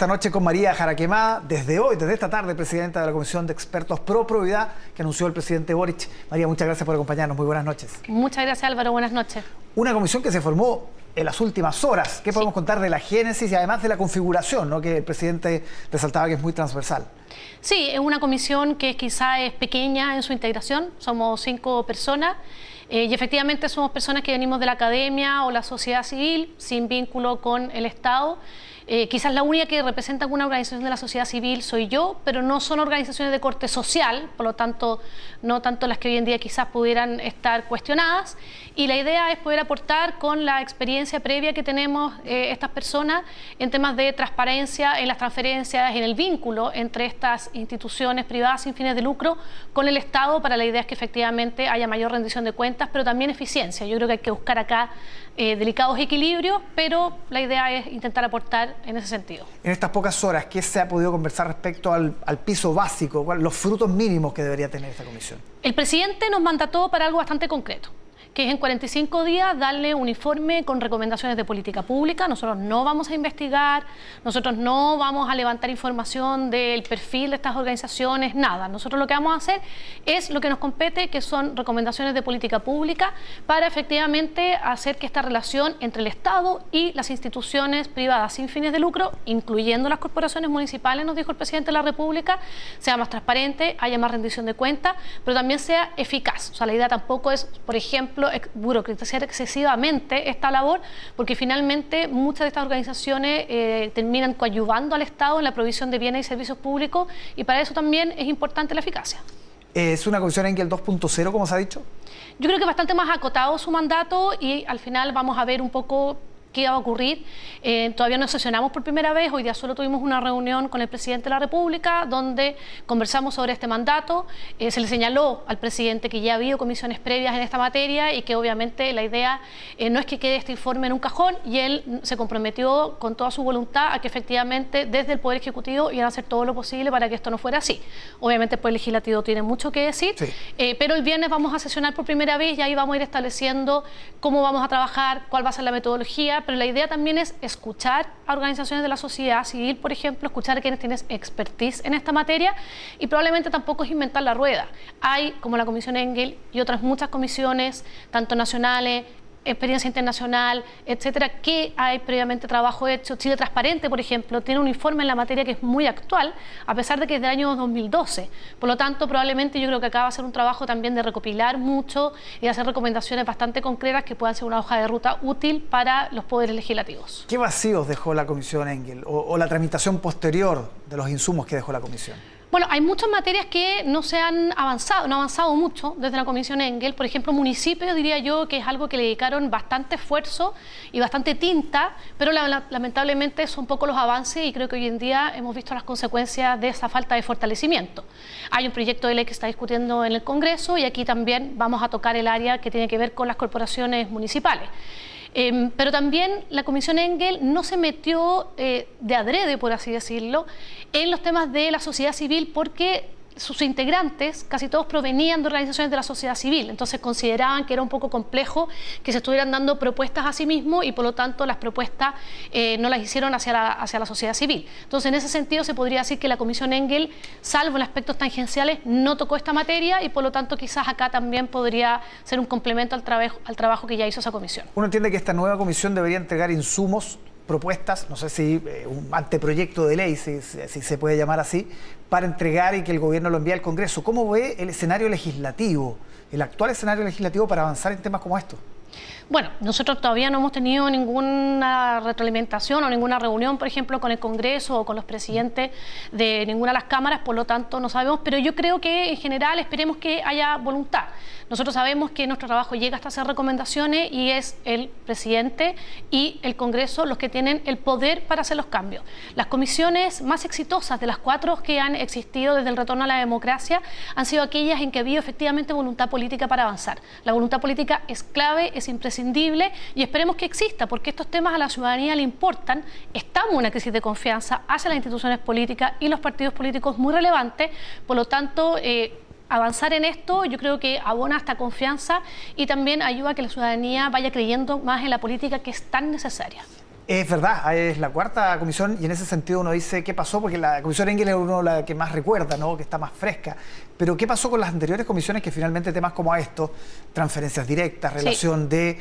esta noche con María Jaraquemada, desde hoy, desde esta tarde, presidenta de la Comisión de Expertos Pro Probidad, que anunció el presidente Boric. María, muchas gracias por acompañarnos. Muy buenas noches. Muchas gracias, Álvaro. Buenas noches. Una comisión que se formó en las últimas horas. ¿Qué podemos contar de la génesis y además de la configuración, ¿no?, que el presidente resaltaba que es muy transversal? Sí, es una comisión que quizá es pequeña en su integración. Somos 5 personas. Y efectivamente somos personas que venimos de la academia o la sociedad civil, sin vínculo con el Estado. Quizás la única que representa alguna organización de la sociedad civil soy yo, pero no son organizaciones de corte social, por lo tanto, no tanto las que hoy en día quizás pudieran estar cuestionadas. Y la idea es poder aportar con la experiencia previa que tenemos estas personas en temas de transparencia, en las transferencias, en el vínculo entre estas instituciones privadas sin fines de lucro con el Estado, para la idea es que efectivamente haya mayor rendición de cuentas, pero también eficiencia. Yo creo que hay que buscar acá delicados equilibrios, pero la idea es intentar aportar en ese sentido. En estas pocas horas, ¿qué se ha podido conversar respecto al piso básico? ¿Los frutos mínimos que debería tener esta comisión? El presidente nos mandató para algo bastante concreto, que es en 45 días darle un informe con recomendaciones de política pública. Nosotros no vamos a investigar, nosotros no vamos a levantar información del perfil de estas organizaciones, nada. Nosotros lo que vamos a hacer es lo que nos compete, que son recomendaciones de política pública para efectivamente hacer que esta relación entre el Estado y las instituciones privadas sin fines de lucro, incluyendo las corporaciones municipales, nos dijo el presidente de la República, sea más transparente, haya más rendición de cuentas, pero también sea eficaz. O sea, la idea tampoco es, por ejemplo, burocratizar excesivamente esta labor, porque finalmente muchas de estas organizaciones terminan coadyuvando al Estado en la provisión de bienes y servicios públicos, y para eso también es importante la eficacia. ¿Es una comisión Engel 2.0, como se ha dicho? Yo creo que bastante más acotado su mandato, y al final vamos a ver un poco qué va a ocurrir. Todavía no sesionamos por primera vez, hoy día solo tuvimos una reunión con el presidente de la República donde conversamos sobre este mandato. Se le señaló al presidente que ya ha habido comisiones previas en esta materia y que obviamente la idea no es que quede este informe en un cajón, y él se comprometió con toda su voluntad a que efectivamente desde el Poder Ejecutivo iban a hacer todo lo posible para que esto no fuera así. Obviamente el Poder Legislativo tiene mucho que decir, sí. Pero el viernes vamos a sesionar por primera vez y ahí vamos a ir estableciendo cómo vamos a trabajar, cuál va a ser la metodología. Pero la idea también es escuchar a organizaciones de la sociedad civil, por ejemplo, escuchar a quienes tienen expertise en esta materia, y probablemente tampoco es inventar la rueda. Hay, como la Comisión Engel y otras muchas comisiones, tanto nacionales, experiencia internacional, etcétera, que hay previamente trabajo hecho. Chile Transparente, por ejemplo, tiene un informe en la materia que es muy actual, a pesar de que es del año 2012. Por lo tanto, probablemente yo creo que acá va a ser un trabajo también de recopilar mucho y de hacer recomendaciones bastante concretas que puedan ser una hoja de ruta útil para los poderes legislativos. ¿Qué vacíos dejó la Comisión Engel o la tramitación posterior de los insumos que dejó la Comisión? Bueno, hay muchas materias que no se han avanzado, no ha avanzado mucho desde la Comisión Engel. Por ejemplo, municipios, diría yo, que es algo que le dedicaron bastante esfuerzo y bastante tinta, pero lamentablemente son pocos los avances, y creo que hoy en día hemos visto las consecuencias de esa falta de fortalecimiento. Hay un proyecto de ley que está discutiendo en el Congreso, y aquí también vamos a tocar el área que tiene que ver con las corporaciones municipales. Pero también la Comisión Engel no se metió de adrede, por así decirlo, en los temas de la sociedad civil, porque sus integrantes, casi todos provenían de organizaciones de la sociedad civil, entonces consideraban que era un poco complejo que se estuvieran dando propuestas a sí mismos, y por lo tanto las propuestas no las hicieron hacia la sociedad civil. Entonces, en ese sentido se podría decir que la Comisión Engel, salvo en aspectos tangenciales, no tocó esta materia, y por lo tanto quizás acá también podría ser un complemento al trabajo que ya hizo esa comisión. Uno entiende que esta nueva comisión debería entregar insumos, propuestas, no sé si un anteproyecto de ley, si se puede llamar así, para entregar y que el gobierno lo envíe al Congreso. ¿Cómo ve el escenario legislativo, el actual escenario legislativo para avanzar en temas como estos? Bueno, nosotros todavía no hemos tenido ninguna retroalimentación o ninguna reunión, por ejemplo, con el Congreso o con los presidentes de ninguna de las cámaras, por lo tanto no sabemos, pero yo creo que en general esperemos que haya voluntad. Nosotros sabemos que nuestro trabajo llega hasta hacer recomendaciones, y es el presidente y el Congreso los que tienen el poder para hacer los cambios. Las comisiones más exitosas de las 4 que han existido desde el retorno a la democracia han sido aquellas en que ha habido efectivamente voluntad política para avanzar. La voluntad política es clave, es imprescindible, y esperemos que exista, porque estos temas a la ciudadanía le importan. Estamos en una crisis de confianza hacia las instituciones políticas y los partidos políticos muy relevante, por lo tanto avanzar en esto yo creo que abona esta confianza y también ayuda a que la ciudadanía vaya creyendo más en la política, que es tan necesaria. Es verdad, es la cuarta comisión y en ese sentido uno dice qué pasó, porque la comisión Engel es uno la que más recuerda, ¿no? Que está más fresca. Pero ¿qué pasó con las anteriores comisiones que finalmente temas como estos, transferencias directas, relación de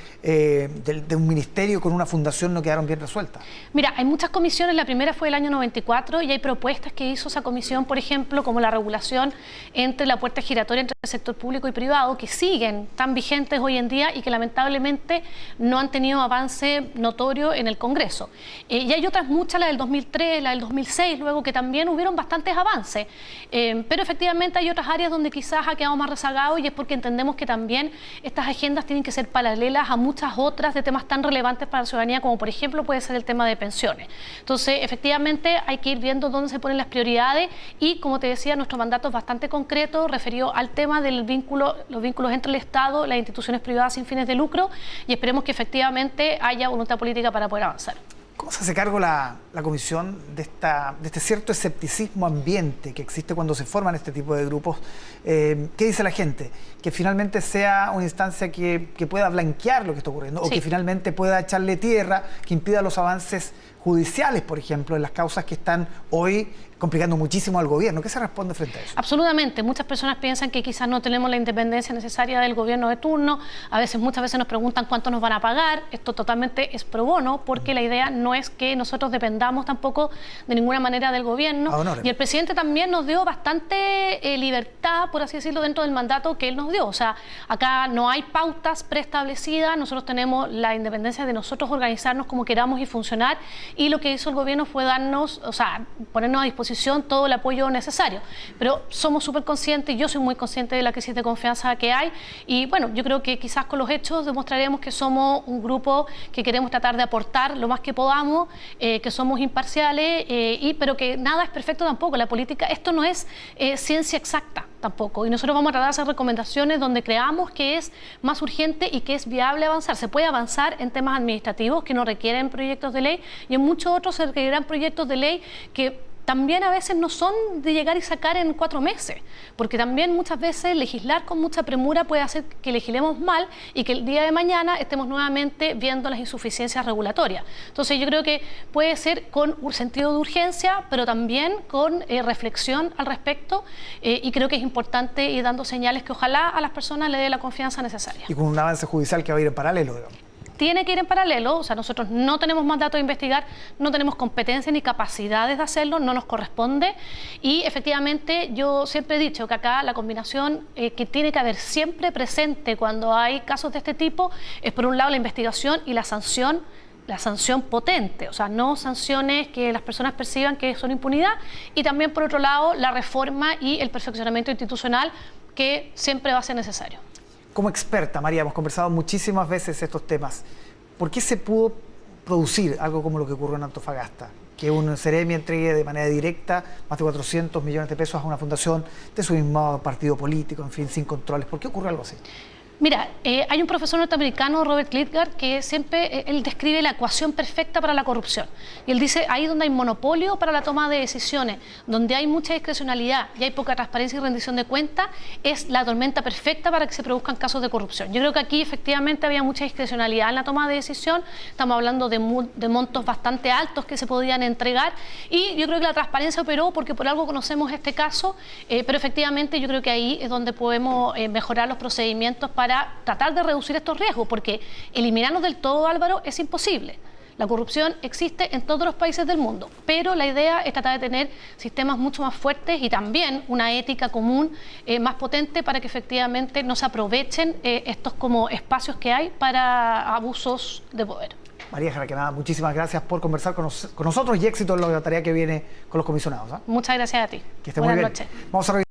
un ministerio con una fundación, no quedaron bien resueltas? Mira, hay muchas comisiones, la primera fue el año 94 y hay propuestas que hizo esa comisión, por ejemplo, como la regulación entre la puerta giratoria entre el sector público y privado, que siguen tan vigentes hoy en día y que lamentablemente no han tenido avance notorio en el Congreso. Y hay otras muchas, la del 2003, la del 2006, luego que también hubieron bastantes avances. Pero efectivamente hay otras áreas donde quizás ha quedado más rezagado y es porque entendemos que también estas agendas tienen que ser paralelas a muchas otras de temas tan relevantes para la ciudadanía como por ejemplo puede ser el tema de pensiones. Entonces efectivamente hay que ir viendo dónde se ponen las prioridades y como te decía nuestro mandato es bastante concreto referido al tema del vínculo, los vínculos entre el Estado, las instituciones privadas sin fines de lucro y esperemos que efectivamente haya voluntad política para poder avanzar. ¿Cómo se hace cargo la comisión de este cierto escepticismo ambiente que existe cuando se forman este tipo de grupos? ¿Qué dice la gente? Que finalmente sea una instancia que pueda blanquear lo que está ocurriendo o que finalmente pueda echarle tierra, que impida los avances judiciales, por ejemplo, en las causas que están hoy complicando muchísimo al gobierno. ¿Qué se responde frente a eso? Absolutamente. Muchas personas piensan que quizás no tenemos la independencia necesaria del gobierno de turno. Muchas veces nos preguntan cuánto nos van a pagar. Esto totalmente es pro bono, porque la idea no es que nosotros dependamos tampoco de ninguna manera del gobierno. Y el presidente también nos dio bastante libertad, por así decirlo, dentro del mandato que él nos dio. O sea, acá no hay pautas preestablecidas. Nosotros tenemos la independencia de nosotros organizarnos como queramos y funcionar. Y lo que hizo el gobierno fue darnos, o sea, ponernos a disposición todo el apoyo necesario. Pero somos súper conscientes, yo soy muy consciente de la crisis de confianza que hay y bueno, yo creo que quizás con los hechos demostraremos que somos un grupo que queremos tratar de aportar lo más que podamos, que somos imparciales, pero que nada es perfecto tampoco. La política, esto no es ciencia exacta tampoco y nosotros vamos a tratar de hacer recomendaciones donde creamos que es más urgente y que es viable avanzar. Se puede avanzar en temas administrativos que no requieren proyectos de ley y en muchos otros se requerirán proyectos de ley que también a veces no son de llegar y sacar en 4 meses, porque también muchas veces legislar con mucha premura puede hacer que legislemos mal y que el día de mañana estemos nuevamente viendo las insuficiencias regulatorias. Entonces yo creo que puede ser con un sentido de urgencia, pero también con reflexión al respecto y creo que es importante ir dando señales que ojalá a las personas le dé la confianza necesaria. Y con un avance judicial que va a ir en paralelo, digamos. Tiene que ir en paralelo, o sea, nosotros no tenemos mandato de investigar, no tenemos competencia ni capacidades de hacerlo, no nos corresponde y efectivamente yo siempre he dicho que acá la combinación que tiene que haber siempre presente cuando hay casos de este tipo es por un lado la investigación y la sanción potente, o sea, no sanciones que las personas perciban que son impunidad y también por otro lado la reforma y el perfeccionamiento institucional que siempre va a ser necesario. Como experta, María, hemos conversado muchísimas veces estos temas. ¿Por qué se pudo producir algo como lo que ocurrió en Antofagasta? Que un Ceremi entregue de manera directa más de 400 millones de pesos a una fundación de su mismo partido político, en fin, sin controles. ¿Por qué ocurre algo así? Mira, hay un profesor norteamericano, Robert Klitgard, que siempre él describe la ecuación perfecta para la corrupción. Y él dice, ahí donde hay monopolio para la toma de decisiones, donde hay mucha discrecionalidad y hay poca transparencia y rendición de cuentas, es la tormenta perfecta para que se produzcan casos de corrupción. Yo creo que aquí efectivamente había mucha discrecionalidad en la toma de decisión, estamos hablando de montos bastante altos que se podían entregar y yo creo que la transparencia operó porque por algo conocemos este caso, pero efectivamente yo creo que ahí es donde podemos mejorar los procedimientos para tratar de reducir estos riesgos, porque eliminarlos del todo, Álvaro, es imposible. La corrupción existe en todos los países del mundo, pero la idea es tratar de tener sistemas mucho más fuertes y también una ética común más potente para que efectivamente no se aprovechen estos como espacios que hay para abusos de poder. María Jaraquemada, muchísimas gracias por conversar con nosotros y éxito en la tarea que viene con los comisionados. Muchas gracias a ti. Que esté muy bien. Buenas noches. Vamos a